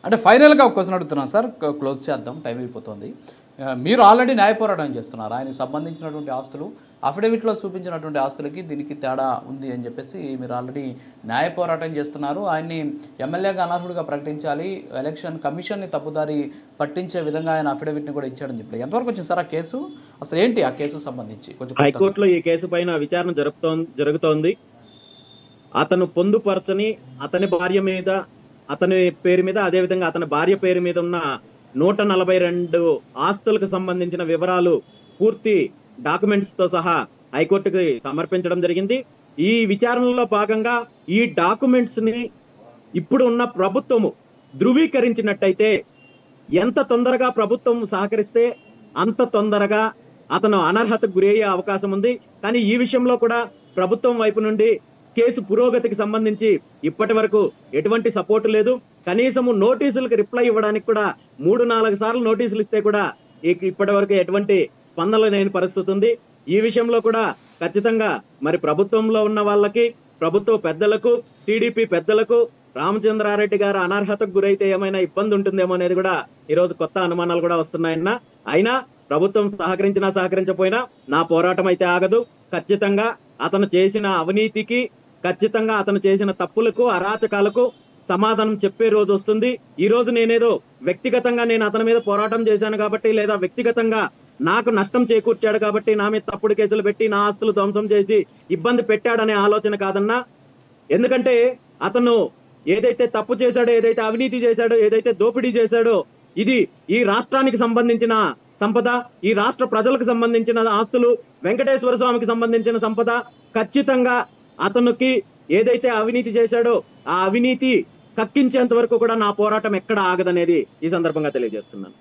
అంటే ఫైనల్గా ఒక క్వశ్చన్ అడుగుతున్నాను సార్, క్లోజ్ చేద్దాం, టైం అయిపోతుంది. మీరు ఆల్రెడీ న్యాయ పోరాటం చేస్తున్నారు. ఆయనకు సంబంధించినటువంటి ఆస్తులు, అఫిడవిట్లో చూపించినటువంటి ఆస్తులకి దీనికి తేడా ఉంది అని చెప్పేసి మీరు ఆల్రెడీ న్యాయ పోరాటం చేస్తున్నారు. ఆయన్ని ఎమ్మెల్యేగా అనర్హుడిగా ప్రకటించాలి, ఎలక్షన్ కమిషన్ని తప్పుదారి పట్టించే విధంగా ఆయన అఫిడవిట్ని కూడా ఇచ్చాడని చెప్పి ఎంతవరకు వచ్చింది సార్ ఆ కేసు? అసలు ఏంటి ఆ కేసు సంబంధించి కొంచెం? హైకోర్టులో ఈ కేసు పైన విచారణ జరుగుతోంది. అతను పొందుపరచని అతని భార్య మీద, అతని పేరు మీద, అదేవిధంగా అతని భార్య పేరు మీద ఉన్న 142 ఆస్తులకు సంబంధించిన వివరాలు పూర్తి డాక్యుమెంట్స్ తో సహా హైకోర్టుకి సమర్పించడం జరిగింది. ఈ విచారణలో భాగంగా ఈ డాక్యుమెంట్స్ ని ఇప్పుడు ఉన్న ప్రభుత్వము ధృవీకరించినట్టయితే, ఎంత తొందరగా ప్రభుత్వం సహకరిస్తే అంత తొందరగా అతను అనర్హతకు గురయ్యే అవకాశం ఉంది. కానీ ఈ విషయంలో కూడా ప్రభుత్వం వైపు నుండి కేసు పురోగతికి సంబంధించి ఇప్పటి వరకు ఎటువంటి సపోర్ట్ లేదు. కనీసము నోటీసులకు రిప్లై ఇవ్వడానికి కూడా 3-4 సార్లు నోటీసులు ఇస్తే కూడా ఇప్పటి వరకు ఎటువంటి స్పందన లేని పరిస్థితి ఉంది. ఈ విషయంలో కూడా ఖచ్చితంగా మరి ప్రభుత్వంలో ఉన్న వాళ్ళకి, ప్రభుత్వ పెద్దలకు, టీడీపీ పెద్దలకు రామచంద్రారెడ్డి గారు అనర్హతకు గురైతే ఏమైనా ఇబ్బంది ఉంటుందేమో అనేది కూడా ఈ రోజు కొత్త అనుమానాలు కూడా వస్తున్నాయన్న. అయినా ప్రభుత్వం సహకరించినా సహకరించకపోయినా నా పోరాటం అయితే ఆగదు. ఖచ్చితంగా అతను చేసిన అవినీతికి, ఖచ్చితంగా అతను చేసిన తప్పులకు, అరాచకాలకు సమాధానం చెప్పే రోజు వస్తుంది. ఈ రోజు నేనేదో వ్యక్తిగతంగా నేను అతని మీద పోరాటం చేశాను కాబట్టి, లేదా వ్యక్తిగతంగా నాకు నష్టం చేకూర్చాడు కాబట్టి నా మీద తప్పుడు కేసులు పెట్టి నా ఆస్తులు ధ్వంసం చేసి ఇబ్బంది పెట్టాడనే ఆలోచన కాదన్నా. ఎందుకంటే అతను ఏదైతే తప్పు చేశాడో, ఏదైతే అవినీతి చేశాడో, ఏదైతే దోపిడీ చేశాడో, ఇది ఈ రాష్ట్రానికి సంబంధించిన సంపద, ఈ రాష్ట్ర ప్రజలకు సంబంధించిన ఆస్తులు, వెంకటేశ్వర స్వామికి సంబంధించిన సంపద. ఖచ్చితంగా అతనికి ఏదైతే అవినీతి చేశాడో ఆ అవినీతి కక్కించేంత వరకు కూడా నా పోరాటం ఎక్కడ ఆగదనేది ఈ సందర్భంగా తెలియజేస్తున్నాను.